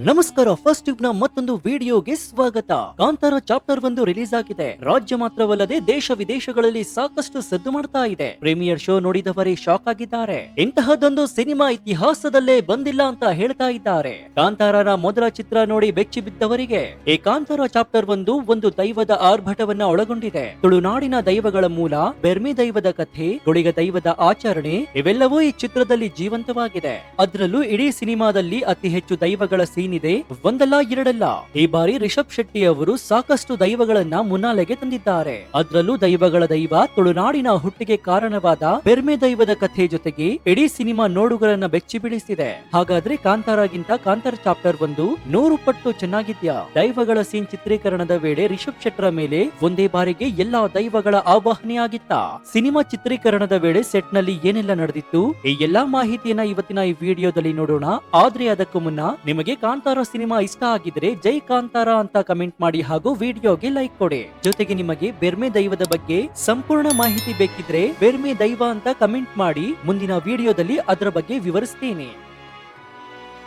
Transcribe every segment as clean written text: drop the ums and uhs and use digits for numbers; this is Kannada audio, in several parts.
ನಮಸ್ಕಾರ, ಫಸ್ಟ್ ಟ್ಯೂಬ್ ನ ಮತ್ತೊಂದು ವಿಡಿಯೋಗೆ ಸ್ವಾಗತ. ಕಾಂತಾರ ಚಾಪ್ಟರ್ 1 ರಿಲೀಸ್ ಆಗಿದೆ. ರಾಜ್ಯ ಮಾತ್ರವಲ್ಲದೆ ದೇಶ ವಿದೇಶಗಳಲ್ಲಿ ಸಾಕಷ್ಟು ಸದ್ದು ಮಾಡ್ತಾ ಇದೆ. ಪ್ರೀಮಿಯರ್ ಶೋ ನೋಡಿದವರೇ ಶಾಕ್ ಆಗಿದ್ದಾರೆ. ಇಂತಹದೊಂದು ಸಿನಿಮಾ ಇತಿಹಾಸದಲ್ಲೇ ಬಂದಿಲ್ಲ ಅಂತ ಹೇಳ್ತಾ ಇದ್ದಾರೆ. ಕಾಂತಾರನ ಮೊದಲ ಚಿತ್ರ ನೋಡಿ ಬೆಚ್ಚಿ ಬಿದ್ದವರಿಗೆ ಈ ಕಾಂತಾರ ಚಾಪ್ಟರ್ 1 ಒಂದು ದೈವದ ಆರ್ಭಟವನ್ನ ಒಳಗೊಂಡಿದೆ. ತುಳುನಾಡಿನ ದೈವಗಳ ಮೂಲ, ಬೆರ್ಮಿ ದೈವದ ಕಥೆ, ಗುಳಿಗ ದೈವದ ಆಚರಣೆ ಇವೆಲ್ಲವೂ ಈ ಚಿತ್ರದಲ್ಲಿ ಜೀವಂತವಾಗಿದೆ. ಅದರಲ್ಲೂ ಇಡೀ ಸಿನಿಮಾದಲ್ಲಿ ಅತಿ ಹೆಚ್ಚು ದೈವಗಳ ಸೀನ್ ಇದೆ. ಒಂದಲ್ಲ ಎರಡಲ್ಲ, ಈ ಬಾರಿ ರಿಷಬ್ ಶೆಟ್ಟಿ ಅವರು ಸಾಕಷ್ಟು ದೈವಗಳನ್ನ ಮುನ್ನಾಲೆಗೆ ತಂದಿದ್ದಾರೆ. ಅದರಲ್ಲೂ ದೈವಗಳ ದೈವ, ತುಳುನಾಡಿನ ಹುಟ್ಟಿಗೆ ಕಾರಣವಾದ ಬೆರ್ಮೆ ದೈವದ ಕಥೆ ಜೊತೆಗೆ ಇಡೀ ಸಿನಿಮಾ ನೋಡುಗರನ್ನ ಬೆಚ್ಚಿ ಬೀಳಿಸಿದೆ. ಹಾಗಾದ್ರೆ ಕಾಂತಾರಗಿಂತ ಕಾಂತಾರ ಚಾಪ್ಟರ್ 1 100 ಪಟ್ಟು ಚೆನ್ನಾಗಿದ್ಯಾ? ದೈವಗಳ ಸೀನ್ ಚಿತ್ರೀಕರಣದ ವೇಳೆ ರಿಷಬ್ ಶೆಟ್ಟರ ಮೇಲೆ ಒಂದೇ ಬಾರಿಗೆ ಎಲ್ಲಾ ದೈವಗಳ ಆವಾಹನೆ ಆಗಿತ್ತ? ಸಿನಿಮಾ ಚಿತ್ರೀಕರಣದ ವೇಳೆ ಸೆಟ್ ನಲ್ಲಿ ಏನೆಲ್ಲ ನಡೆದಿತ್ತು, ಈ ಎಲ್ಲಾ ಮಾಹಿತಿಯನ್ನ ಇವತ್ತಿನ ಈ ವಿಡಿಯೋದಲ್ಲಿ ನೋಡೋಣ. ಆದ್ರೆ ಅದಕ್ಕೂ ಮುನ್ನ ನಿಮಗೆ ಕಾಂತಾರ ಸಿನಿಮಾ ಇಷ್ಟ ಆಗಿದ್ರೆ ಜೈ ಕಾಂತಾರ ಅಂತ ಕಮೆಂಟ್ ಮಾಡಿ ಹಾಗೂ ವಿಡಿಯೋಗೆ ಲೈಕ್ ಕೊಡಿ. ಜೊತೆಗೆ ನಿಮಗೆ ಬೆರ್ಮೆ ದೈವದ ಬಗ್ಗೆ ಸಂಪೂರ್ಣ ಮಾಹಿತಿ ಬೇಕಿದ್ರೆ ಬೆರ್ಮೆ ದೈವ ಅಂತ ಕಮೆಂಟ್ ಮಾಡಿ. ಮುಂದಿನ ವಿಡಿಯೋದಲ್ಲಿ ಅದರ ಬಗ್ಗೆ ವಿವರಿಸ್ತೀನಿ.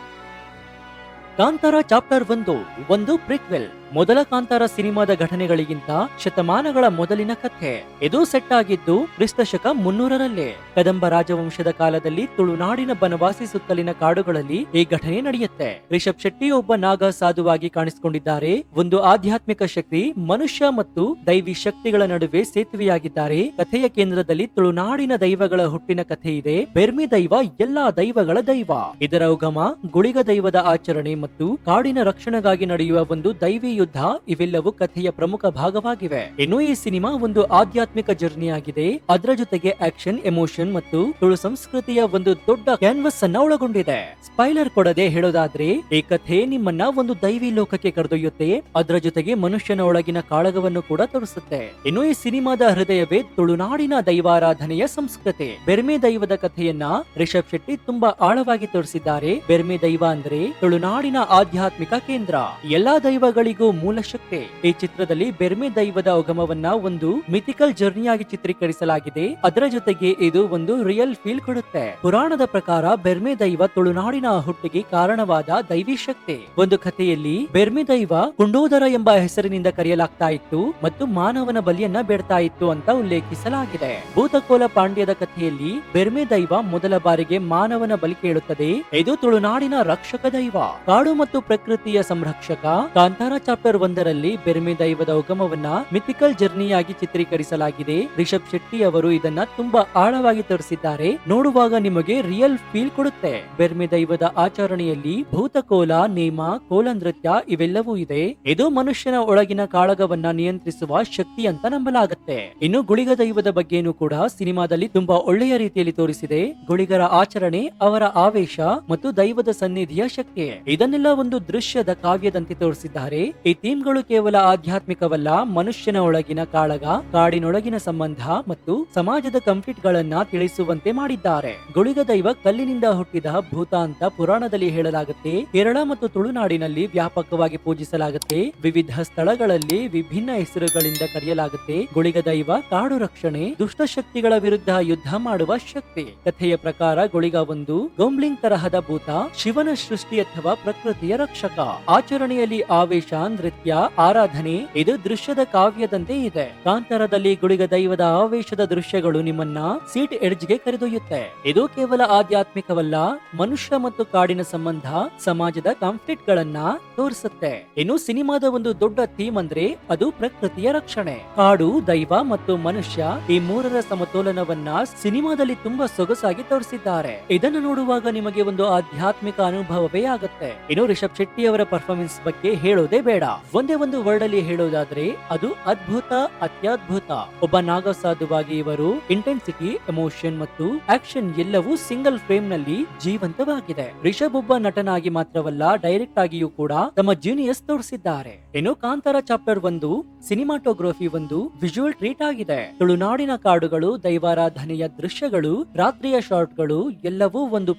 ಕಾಂತಾರ ಚಾಪ್ಟರ್ 1 ಒಂದು ಪ್ರಿಕ್ವೆಲ್. ಮೊದಲ ಕಾಂತಾರ ಸಿನಿಮಾದ ಘಟನೆಗಳಿಗಿಂತ ಶತಮಾನಗಳ ಮೊದಲಿನ ಕಥೆ. ಇದು ಸೆಟ್ ಆಗಿದ್ದು ಕ್ರಿಸ್ತಶಕ 300ರಲ್ಲೇ. ಕದಂಬ ರಾಜವಂಶದ ಕಾಲದಲ್ಲಿ ತುಳುನಾಡಿನ ಬನವಾಸಿ ಸುತ್ತಲಿನ ಕಾಡುಗಳಲ್ಲಿ ಈ ಘಟನೆ ನಡೆಯುತ್ತೆ. ರಿಷಬ್ ಶೆಟ್ಟಿ ಒಬ್ಬ ನಾಗ ಸಾಧುವಾಗಿ ಕಾಣಿಸಿಕೊಂಡಿದ್ದಾರೆ. ಒಂದು ಆಧ್ಯಾತ್ಮಿಕ ಶಕ್ತಿ ಮನುಷ್ಯ ಮತ್ತು ದೈವಿ ಶಕ್ತಿಗಳ ನಡುವೆ ಸೇತುವೆಯಾಗಿದ್ದಾರೆ. ಕಥೆಯ ಕೇಂದ್ರದಲ್ಲಿ ತುಳುನಾಡಿನ ದೈವಗಳ ಹುಟ್ಟಿನ ಕಥೆ ಇದೆ. ಬೆರ್ಮಿ ದೈವ ಎಲ್ಲಾ ದೈವಗಳ ದೈವ. ಇದರ ಉಗಮ, ಗುಳಿಗ ದೈವದ ಆಚರಣೆ ಮತ್ತು ಕಾಡಿನ ರಕ್ಷಣೆಗಾಗಿ ನಡೆಯುವ ಒಂದು ದೈವಿ ಯುದ್ಧ ಇವೆಲ್ಲವೂ ಕಥೆಯ ಪ್ರಮುಖ ಭಾಗವಾಗಿವೆ. ಇನ್ನು ಈ ಸಿನಿಮಾ ಒಂದು ಆಧ್ಯಾತ್ಮಿಕ ಜರ್ನಿ ಆಗಿದೆ. ಅದರ ಜೊತೆಗೆ ಆಕ್ಷನ್, ಎಮೋಷನ್ ಮತ್ತು ತುಳು ಸಂಸ್ಕೃತಿಯ ಒಂದು ದೊಡ್ಡ ಕ್ಯಾನ್ವಸ್ ಅನ್ನ ಒಳಗೊಂಡಿದೆ. ಸ್ಪಾಯ್ಲರ್ ಕೊಡದೆ ಹೇಳೋದಾದ್ರೆ ಈ ಕಥೆ ನಿಮ್ಮನ್ನ ಒಂದು ದೈವಿ ಲೋಕಕ್ಕೆ ಕರೆದೊಯ್ಯುತ್ತೆ. ಅದರ ಜೊತೆಗೆ ಮನುಷ್ಯನ ಒಳಗಿನ ಕಾಳಗವನ್ನು ಕೂಡ ತೋರಿಸುತ್ತೆ. ಇನ್ನು ಈ ಸಿನಿಮಾದ ಹೃದಯವೇ ತುಳುನಾಡಿನ ದೈವಾರಾಧನೆಯ ಸಂಸ್ಕೃತಿ. ಬೆರ್ಮೆ ದೈವದ ಕಥೆಯನ್ನ ರಿಷಬ್ ಶೆಟ್ಟಿ ತುಂಬಾ ಆಳವಾಗಿ ತೋರಿಸಿದ್ದಾರೆ. ಬೆರ್ಮೆ ದೈವ ಅಂದ್ರೆ ತುಳುನಾಡಿನ ಆಧ್ಯಾತ್ಮಿಕ ಕೇಂದ್ರ, ಎಲ್ಲಾ ದೈವಗಳಿಗೂ ಮೂಲ ಶಕ್ತಿ. ಈ ಚಿತ್ರದಲ್ಲಿ ಬೆರ್ಮೆ ದೈವದ ಉಗಮವನ್ನ ಒಂದು ಮಿಥಿಕಲ್ ಜರ್ನಿಯಾಗಿ ಚಿತ್ರೀಕರಿಸಲಾಗಿದೆ. ಅದರ ಜೊತೆಗೆ ಇದು ಒಂದು ರಿಯಲ್ ಫೀಲ್ ಕೊಡುತ್ತೆ. ಪುರಾಣದ ಪ್ರಕಾರ ಬೆರ್ಮೆ ದೈವ ತುಳುನಾಡಿನ ಹುಟ್ಟಿಗೆ ಕಾರಣವಾದ ದೈವಿ ಶಕ್ತಿ. ಒಂದು ಕಥೆಯಲ್ಲಿ ಬೆರ್ಮೆ ದೈವ ಕುಂಡೋದರ ಎಂಬ ಹೆಸರಿನಿಂದ ಕರೆಯಲಾಗ್ತಾ ಇತ್ತು ಮತ್ತು ಮಾನವನ ಬಲಿಯನ್ನ ಬೇಡ್ತಾ ಇತ್ತು ಅಂತ ಉಲ್ಲೇಖಿಸಲಾಗಿದೆ. ಭೂತಕೋಲ ಪಾಂಡ್ಯದ ಕಥೆಯಲ್ಲಿ ಬೆರ್ಮೆ ದೈವ ಮೊದಲ ಬಾರಿಗೆ ಮಾನವನ ಬಲಿ ಕೇಳುತ್ತದೆ. ಇದು ತುಳುನಾಡಿನ ರಕ್ಷಕ ದೈವ, ಕಾಡು ಮತ್ತು ಪ್ರಕೃತಿಯ ಸಂರಕ್ಷಕ. ಕಾಂತಾರ ಚಾಪ್ಟರ್ 1ರಲ್ಲಿ ಬೆರ್ಮೆ ದೈವದ ಉಗಮವನ್ನ ಮಿಥಿಕಲ್ ಜರ್ನಿಯಾಗಿ ಚಿತ್ರೀಕರಿಸಲಾಗಿದೆ. ರಿಷಬ್ ಶೆಟ್ಟಿ ಅವರು ಇದನ್ನ ತುಂಬಾ ಆಳವಾಗಿ ತೋರಿಸಿದ್ದಾರೆ. ನೋಡುವಾಗ ನಿಮಗೆ ರಿಯಲ್ ಫೀಲ್ ಕೊಡುತ್ತೆ. ಬೆರ್ಮೆ ದೈವದ ಆಚರಣೆಯಲ್ಲಿ ಭೂತಕೋಲ, ನೇಮ, ಕೋಲ ನೃತ್ಯ ಇವೆಲ್ಲವೂ ಇದೆ. ಇದು ಮನುಷ್ಯನ ಒಳಗಿನ ಕಾಳಗವನ್ನ ನಿಯಂತ್ರಿಸುವ ಶಕ್ತಿ ಅಂತ ನಂಬಲಾಗುತ್ತೆ. ಇನ್ನು ಗುಳಿಗ ದೈವದ ಬಗ್ಗೆನೂ ಕೂಡ ಸಿನಿಮಾದಲ್ಲಿ ತುಂಬಾ ಒಳ್ಳೆಯ ರೀತಿಯಲ್ಲಿ ತೋರಿಸಿದೆ. ಗುಳಿಗರ ಆಚರಣೆ, ಅವರ ಆವೇಶ ಮತ್ತು ದೈವದ ಸನ್ನಿಧಿಯ ಶಕ್ತಿ ಇದನ್ನೆಲ್ಲ ಒಂದು ದೃಶ್ಯದ ಕಾವ್ಯದಂತೆ ತೋರಿಸಿದ್ದಾರೆ. ಈ ಥೀಮ್ಗಳು ಕೇವಲ ಆಧ್ಯಾತ್ಮಿಕವಲ್ಲ, ಮನುಷ್ಯನ ಒಳಗಿನ ಕಾಳಗ, ಕಾಡಿನೊಳಗಿನ ಸಂಬಂಧ ಮತ್ತು ಸಮಾಜದ ಕಾನ್ಫ್ಲಿಕ್ಟ್ ಗಳನ್ನ ತಿಳಿಸುವಂತೆ ಮಾಡಿದ್ದಾರೆ. ಗುಳಿಗ ದೈವ ಕಲ್ಲಿನಿಂದ ಹುಟ್ಟಿದ ಭೂತ ಅಂತ ಪುರಾಣದಲ್ಲಿ ಹೇಳಲಾಗುತ್ತೆ. ಕೇರಳ ಮತ್ತು ತುಳುನಾಡಿನಲ್ಲಿ ವ್ಯಾಪಕವಾಗಿ ಪೂಜಿಸಲಾಗುತ್ತೆ. ವಿವಿಧ ಸ್ಥಳಗಳಲ್ಲಿ ವಿಭಿನ್ನ ಹೆಸರುಗಳಿಂದ ಕರೆಯಲಾಗುತ್ತೆ. ಗುಳಿಗ ದೈವ ಕಾಡು ರಕ್ಷಣೆ, ದುಷ್ಟಶಕ್ತಿಗಳ ವಿರುದ್ಧ ಯುದ್ಧ ಮಾಡುವ ಶಕ್ತಿ. ಕಥೆಯ ಪ್ರಕಾರ ಗುಳಿಗ ಒಂದು ಗೋಂಬ್ಲಿಂಗ್ ತರಹದ ಭೂತ, ಶಿವನ ಸೃಷ್ಟಿ ಅಥವಾ ಪ್ರಕೃತಿಯ ರಕ್ಷಕ. ಆಚರಣೆಯಲ್ಲಿ ಆವೇಶ, ನೃತ್ಯ, ಆರಾಧನೆ ಇದು ದೃಶ್ಯದ ಕಾವ್ಯದಂತೆ ಇದೆ. ಕಾಂತಾರದಲ್ಲಿ ಗುಳಿಗ ದೈವದ ಆವೇಶದ ದೃಶ್ಯಗಳು ನಿಮ್ಮನ್ನ ಸೀಟ್ ಎಡ್ಜ್ಗೆ ಕರೆದೊಯ್ಯುತ್ತೆ. ಇದು ಕೇವಲ ಆಧ್ಯಾತ್ಮಿಕವಲ್ಲ, ಮನುಷ್ಯ ಮತ್ತು ಕಾಡಿನ ಸಂಬಂಧ, ಸಮಾಜದ ಕಾನ್ಫ್ಲಿಕ್ಟ್ ಗಳನ್ನ ತೋರಿಸುತ್ತೆ. ಇನ್ನು ಸಿನಿಮಾದ ಒಂದು ದೊಡ್ಡ ಥೀಮ್ ಅಂದ್ರೆ ಅದು ಪ್ರಕೃತಿಯ ರಕ್ಷಣೆ. ಕಾಡು, ದೈವ ಮತ್ತು ಮನುಷ್ಯ ಈ ಮೂರರ ಸಮತೋಲನವನ್ನ ಸಿನಿಮಾದಲ್ಲಿ ತುಂಬಾ ಸೊಗಸಾಗಿ ತೋರಿಸಿದ್ದಾರೆ. ಇದನ್ನು ನೋಡುವಾಗ ನಿಮಗೆ ಒಂದು ಆಧ್ಯಾತ್ಮಿಕ ಅನುಭವವೇ ಆಗುತ್ತೆ. ಇನ್ನು ರಿಷಬ್ ಶೆಟ್ಟಿ ಅವರ ಪರ್ಫಾರ್ಮೆನ್ಸ್ ಬಗ್ಗೆ ಹೇಳೋದೇ ಬೇಡ. ಒಂದೇ ಒಂದು ವರ್ಡ್ ಅಲ್ಲಿ ಹೇಳೋದಾದ್ರೆ ಅದು ಅದ್ಭುತ, ಅತ್ಯದ್ಭುತ. ಒಬ್ಬ ನಾಗ ಸಾಧುವಾಗಿ ಇವರು ಇಂಟೆನ್ಸಿಟಿ, ಎಮೋಷನ್ ಮತ್ತು ಆಕ್ಷನ್ ಎಲ್ಲವೂ ಸಿಂಗಲ್ ಫ್ರೇಮ್ ನಲ್ಲಿ ಜೀವಂತವಾಗಿದೆ. ರಿಷಬ್ ಒಬ್ಬ ನಟನಾಗಿ ಮಾತ್ರವಲ್ಲ, ಡೈರೆಕ್ಟ್ ಆಗಿಯೂ ಕೂಡ ತಮ್ಮ ಜೀನಿಯಸ್ ತೋರಿಸಿದ್ದಾರೆ. ಇನ್ನು ಕಾಂತಾರ ಚಾಪ್ಟರ್ 1 ಸಿನಿಮಾಟೋಗ್ರಫಿ ಒಂದು ವಿಜುವಲ್ ಟ್ರೀಟ್ ಆಗಿದೆ. ತುಳುನಾಡಿನ ಕಾಡುಗಳು, ದೈವಾರಾಧನೆಯ ದೃಶ್ಯಗಳು, ರಾತ್ರಿಯ ಶಾಟ್ಗಳು ಎಲ್ಲವೂ ಒಂದು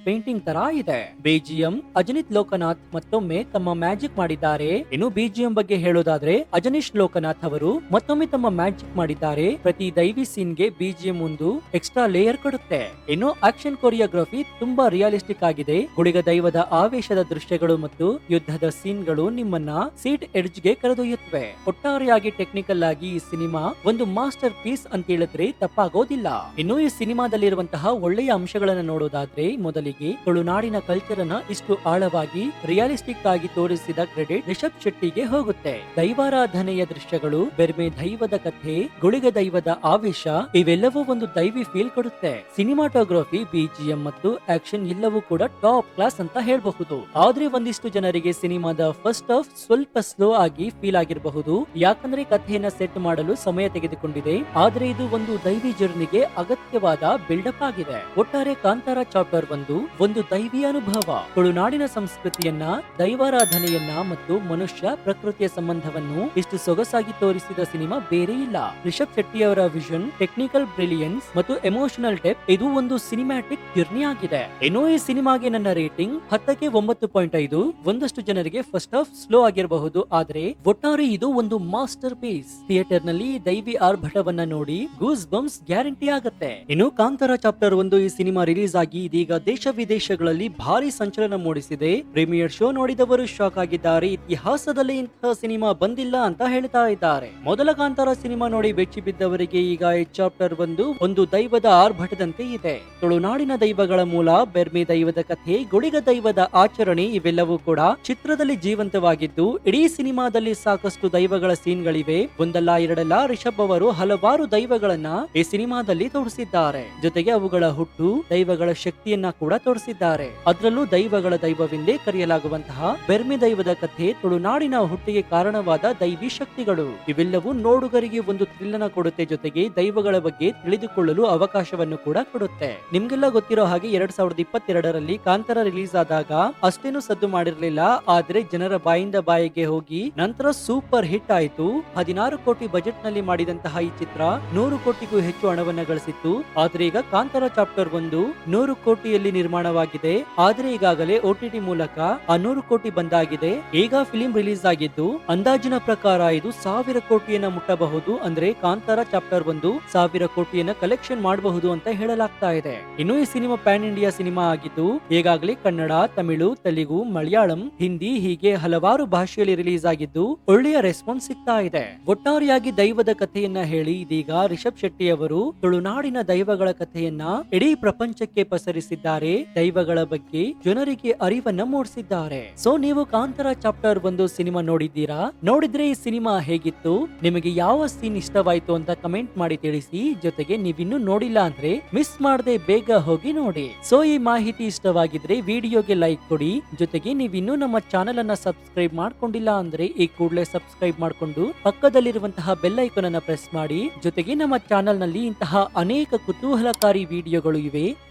ಪೇಂಟಿಂಗ್ ತರ ಇದೆ. ಬಿಜಿಎಂ ಅಜನಿತ್ ಲೋಕನಾಥ್ ಮತ್ತೊಮ್ಮೆ ತಮ್ಮ ಮ್ಯಾಜಿಕ್ ಮಾಡಿದ್ದಾರೆ. ಇನ್ನು ಬಿಜಿಎಂ ಬಗ್ಗೆ ಹೇಳೋದಾದ್ರೆ ಅಜನೀಶ್ ಲೋಕನಾಥ್ ಅವರು ಮತ್ತೊಮ್ಮೆ ತಮ್ಮ ಮ್ಯಾಜಿಕ್ ಮಾಡಿದ್ದಾರೆ. ಪ್ರತಿ ದೈವಿ ಸೀನ್ ಗೆ ಬಿಜಿಎಂ ಒಂದು ಎಕ್ಸ್ಟ್ರಾ ಲೇಯರ್ ಕೊಡುತ್ತೆ. ಇನ್ನು ಆಕ್ಷನ್ ಕೊರಿಯೋಗ್ರಫಿ ತುಂಬಾ ರಿಯಲಿಸ್ಟಿಕ್ ಆಗಿದೆ. ಗುಳಿಗ ದೈವದ ಆವೇಶದ ದೃಶ್ಯಗಳು ಮತ್ತು ಯುದ್ಧದ ಸೀನ್ ಗಳು ನಿಮ್ಮನ್ನ ಸೀಟ್ ಎಡ್ಜ್ ಗೆ ಕರೆದೊಯ್ಯುತ್ತವೆ. ಒಟ್ಟಾರೆಯಾಗಿ ಟೆಕ್ನಿಕಲ್ ಆಗಿ ಈ ಸಿನಿಮಾ ಒಂದು ಮಾಸ್ಟರ್ ಪೀಸ್ ಅಂತ ಹೇಳಿದ್ರೆ ತಪ್ಪಾಗೋದಿಲ್ಲ. ಇನ್ನು ಈ ಸಿನಿಮಾದಲ್ಲಿರುವಂತಹ ಒಳ್ಳೆಯ ಅಂಶಗಳನ್ನ ನೋಡೋದಾದ್ರೆ ಮೊದಲಿಗೆ ತುಳುನಾಡಿನ ಕಲ್ಚರ್ ಅನ್ನ ಇಷ್ಟು ಆಳವಾಗಿ ರಿಯಲಿಸ್ಟಿಕ್ ಆಗಿ ತೋರಿಸಿದ ಕ್ರೆಡಿಟ್ ರಿಷಬ್ ಶೆಟ್ಟಿಗೆ ಹೋಗುತ್ತೆ. ದೈವಾರಾಧನೆಯ ದೃಶ್ಯಗಳು, ಬೆರ್ಮೆ ದೈವದ ಕಥೆ, ಗುಳಿಗ ದೈವದ ಆವೇಶ ಇವೆಲ್ಲವೂ ಒಂದು ದೈವಿ ಫೀಲ್ ಕೊಡುತ್ತೆ. ಸಿನಿಮಾಟೋಗ್ರಫಿ, ಬಿಜಿಎಂ ಮತ್ತು ಆಕ್ಷನ್ ಎಲ್ಲವೂ ಕೂಡ ಟಾಪ್ ಕ್ಲಾಸ್ ಅಂತ ಹೇಳಬಹುದು. ಆದ್ರೆ ಒಂದಿಷ್ಟು ಜನರಿಗೆ ಸಿನಿಮಾದ ಫಸ್ಟ್ ಹಾಫ್ ಸ್ವಲ್ಪ ಸ್ಲೋ ಆಗಿ ಫೀಲ್ ಆಗಿರಬಹುದು, ಯಾಕಂದ್ರೆ ಕಥೆಯನ್ನ ಸೆಟ್ ಮಾಡಲು ಸಮಯ ತೆಗೆದುಕೊಂಡಿದೆ. ಆದ್ರೆ ಇದು ಒಂದು ದೈವಿ ಜರ್ನಿಗೆ ಅಗತ್ಯವಾದ ಬಿಲ್ಡಪ್ ಆಗಿದೆ. ಒಟ್ಟಾರೆ ಕಾಂತಾರ ಚಾಪ್ಟರ್ 1 ಒಂದು ದೈವಿ ಅನುಭವ. ತುಳುನಾಡಿನ ಸಂಸ್ಕೃತಿಯನ್ನ, ದೈವಾರಾಧನೆಯನ್ನ ಮತ್ತು ಮನುಷ್ಯ ಪ್ರಕೃತಿಯ ಸಂಬಂಧವನ್ನು ಇಷ್ಟು ಸೊಗಸಾಗಿ ತೋರಿಸಿದ ಸಿನಿಮಾ ಬೇರೆ ಇಲ್ಲ. ರಿಷಬ್ ಶೆಟ್ಟಿ ಅವರ ವಿಷನ್, ಟೆಕ್ನಿಕಲ್ ಬ್ರಿಲಿಯನ್ಸ್ ಮತ್ತು ಎಮೋಷನಲ್ ಡೆಪ್ತ್ ಇದು ಒಂದು ಸಿನಿಮ್ಯಾಟಿಕ್ ಜರ್ನಿ ಆಗಿದೆ. ಇನ್ನು ಈ ಸಿನಿಮಾಗೆ ನನ್ನ ರೇಟಿಂಗ್ 10ಕ್ಕೆ 9.5. ಒಂದಷ್ಟು ಜನರಿಗೆ ಫಸ್ಟ್ ಹಾಫ್ ಸ್ಲೋ ಆಗಿರಬಹುದು, ಆದ್ರೆ ಒಟ್ಟಾರೆ ಇದು ಒಂದು ಮಾಸ್ಟರ್ ಪೀಸ್. ಥಿಯೇಟರ್ ನಲ್ಲಿ ದೈವಿ ಆರ್ಭಟವನ್ನ ನೋಡಿ ಗೂಸ್ ಬಂಪ್ಸ್ ಗ್ಯಾರಂಟಿ ಆಗುತ್ತೆ. ಇನ್ನು ಕಾಂತಾರ ಚಾಪ್ಟರ್ 1 ಈ ಸಿನಿಮಾ ರಿಲೀಸ್ ಆಗಿ ಇದೀಗ ದೇಶ ವಿದೇಶಗಳಲ್ಲಿ ಭಾರಿ ಸಂಚಲನ ಮೂಡಿಸಿದೆ. ಪ್ರೀಮಿಯರ್ ಶೋ ನೋಡಿದವರು ಶಾಕ್ ಆಗಿದ್ದಾರೆ. ಇತಿಹಾಸದಲ್ಲಿ ಇಂತಹ ಸಿನಿಮಾ ಬಂದಿಲ್ಲ ಅಂತ ಹೇಳ್ತಾ ಇದ್ದಾರೆ. ಮೊದಲ ಕಾಂತಾರ ಸಿನಿಮಾ ನೋಡಿ ಬೆಚ್ಚಿ ಬಿದ್ದವರಿಗೆ ಈಗ ಈ ಚಾಪ್ಟರ್ 1 ಒಂದು ದೈವದ ಆರ್ಭಟದಂತೆ ಇದೆ. ತುಳುನಾಡಿನ ದೈವಗಳ ಮೂಲ, ಬೆರ್ಮೆ ದೈವದ ಕಥೆ, ಗುಳಿಗ ದೈವದ ಆಚರಣೆ ಇವೆಲ್ಲವೂ ಕೂಡ ಚಿತ್ರದಲ್ಲಿ ಜೀವಂತವಾಗಿದ್ದು ಇಡೀ ಸಿನಿಮಾದಲ್ಲಿ ಸಾಕಷ್ಟು ದೈವಗಳ ಸೀನ್ಗಳಿವೆ. ಒಂದಲ್ಲ ಎರಡಲ್ಲ ರಿಷಬ್ ಅವರು ಹಲವಾರು ದೈವಗಳನ್ನ ಈ ಸಿನಿಮಾದಲ್ಲಿ ತೋರಿಸಿದ್ದಾರೆ. ಜೊತೆಗೆ ಅವುಗಳ ಹುಟ್ಟು, ದೈವಗಳ ಶಕ್ತಿಯನ್ನ ಕೂಡ ತೋರಿಸಿದ್ದಾರೆ. ಅದರಲ್ಲೂ ದೈವಗಳ ದೈವವೆಂದೇ ಕರೆಯಲಾಗುವಂತಹ ಬೆರ್ಮೆ ದೈವದ ಕಥೆ, ತುಳುನಾಡಿನ ಹುಟ್ಟಿಗೆ ಕಾರಣವಾದ ದೈವಿ ಶಕ್ತಿಗಳು ಇವೆಲ್ಲವೂ ನೋಡುಗರಿಗೆ ಒಂದು ಥ್ರಿಲ್ಲನ್ನ ಕೊಡುತ್ತೆ. ಜೊತೆಗೆ ದೈವಗಳ ಬಗ್ಗೆ ತಿಳಿದುಕೊಳ್ಳಲು ಅವಕಾಶವನ್ನು ಕೂಡ ಕೊಡುತ್ತೆ. ನಿಮ್ಗೆಲ್ಲ ಗೊತ್ತಿರೋ ಹಾಗೆ 2022ರಲ್ಲಿ ಕಾಂತಾರ ರಿಲೀಸ್ ಆದಾಗ ಅಷ್ಟೇನು ಸದ್ದು ಮಾಡಿರ್ಲಿಲ್ಲ. ಆದ್ರೆ ಜನರ ಬಾಯಿಂದ ಬಾಯಿಗೆ ಹೋಗಿ ನಂತರ ಸೂಪರ್ ಹಿಟ್ ಆಯ್ತು. 16 ಕೋಟಿ ಬಜೆಟ್ ನಲ್ಲಿ ಮಾಡಿದಂತಹ ಈ ಚಿತ್ರ 100 ಕೋಟಿಗೂ ಹೆಚ್ಚು ಹಣವನ್ನ ಗಳಿಸಿತ್ತು. ಆದ್ರೆ ಈಗ ಕಾಂತಾರ ಚಾಪ್ಟರ್ 1 100 ಕೋಟಿಯಲ್ಲಿ ನಿರ್ಮಾಣವಾಗಿದೆ. ಆದ್ರೆ ಈಗಾಗಲೇ OTT ಮೂಲಕ ಆ 100 ಕೋಟಿ ಬಂದಾಗಿದೆ. ಈಗ ಫಿಲಿಂ ರಿಲೀಸ್ ಆಗಿದ್ದು ಅಂದಾಜಿನ ಪ್ರಕಾರ ಇದು 1000 ಕೋಟಿಯನ್ನ ಮುಟ್ಟಬಹುದು. ಅಂದ್ರೆ ಕಾಂತಾರ ಚಾಪ್ಟರ್ 1 1000 ಕೋಟಿಯನ್ನ ಕಲೆಕ್ಷನ್ ಮಾಡಬಹುದು ಅಂತ ಹೇಳಲಾಗ್ತಾ ಇದೆ. ಇನ್ನು ಈ ಸಿನಿಮಾ ಪ್ಯಾನ್ ಇಂಡಿಯಾ ಸಿನಿಮಾ ಆಗಿದ್ದು ಈಗಾಗಲೇ ಕನ್ನಡ, ತಮಿಳು, ತೆಲುಗು, ಮಲಯಾಳಂ, ಹಿಂದಿ ಹೀಗೆ ಹಲವಾರು ಭಾಷೆಯಲ್ಲಿ ರಿಲೀಸ್ ಆಗಿದ್ದು ಒಳ್ಳೆಯ ರೆಸ್ಪಾನ್ಸ್ ಸಿಗ್ತಾ ಇದೆ. ಒಟ್ಟಾರೆಯಾಗಿ ದೈವದ ಕಥೆಯನ್ನ ಹೇಳಿ ಇದೀಗ ರಿಷಬ್ ಶೆಟ್ಟಿ ಅವರು ತುಳುನಾಡಿನ ದೈವಗಳ ಕಥೆಯನ್ನ ಇಡೀ ಪ್ರಪಂಚಕ್ಕೆ ಪಸರಿಸಿದ್ದಾರೆ. ದೈವಗಳ ಬಗ್ಗೆ ಜನರಿಗೆ ಅರಿವನ್ನ ಮೂಡಿಸಿದ್ದಾರೆ. ಸೊ ನೀವು ಕಾಂತಾರ ಚಾಪ್ಟರ್ 1 ಸಿನಿಮಾ ನೋಡಿದ್ದೀರಾ? ನೋಡಿದ್ರೆ ಈ ಸಿನಿಮಾ ಹೇಗಿತ್ತು? ನಿಮಗೆ ಯಾವ ಸೀನ್ ಇಷ್ಟವಾಯ್ತು ಅಂತ ಕಮೆಂಟ್ ಮಾಡಿ ತಿಳಿಸಿ. ಜೊತೆಗೆ ನೀವಿನ್ನೂ ನೋಡಿಲ್ಲ ಅಂದ್ರೆ ಮಿಸ್ ಮಾಡದೆ ಬೇಗ ಹೋಗಿ ನೋಡಿ. ಸೊ ಈ ಮಾಹಿತಿ ಇಷ್ಟವಾಗಿದ್ರೆ ವಿಡಿಯೋಗೆ ಲೈಕ್ ಕೊಡಿ. ಜೊತೆಗೆ ನೀವಿನ್ನೂ ನಮ್ಮ ಚಾನೆಲ್ ಅನ್ನ ಸಬ್ಸ್ಕ್ರೈಬ್ ಮಾಡ್ಕೊಂಡಿಲ್ಲ ಅಂದ್ರೆ ಈ ಕೂಡಲೇ ಸಬ್ಸ್ಕ್ರೈಬ್ ಮಾಡ್ಕೊಂಡು ಪಕ್ಕದಲ್ಲಿರುವಂತಹ ಬೆಲ್ ಐಕಾನ್ ಅನ್ನ ಪ್ರೆಸ್ ಮಾಡಿ. ಜೊತೆಗೆ ನಮ್ಮ ಚಾನೆಲ್ ನಲ್ಲಿ ಇಂತಹ ಅನೇಕ ಕುತೂಹಲಕಾರಿ ವಿಡಿಯೋಗಳು ಇವೆ,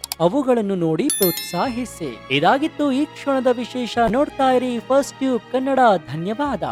ಅವುಗಳನ್ನು ನೋಡಿ ಪ್ರೋತ್ಸಾಹಿಸಿ. ಇದಾಗಿತ್ತು ಈ ಕ್ಷಣದ ವಿಶೇಷ. ನೋಡ್ತಾ ಇರಿ ಫಸ್ಟ್ ಟ್ಯೂಬ್ ಕನ್ನಡ. ಧನ್ಯವಾದ.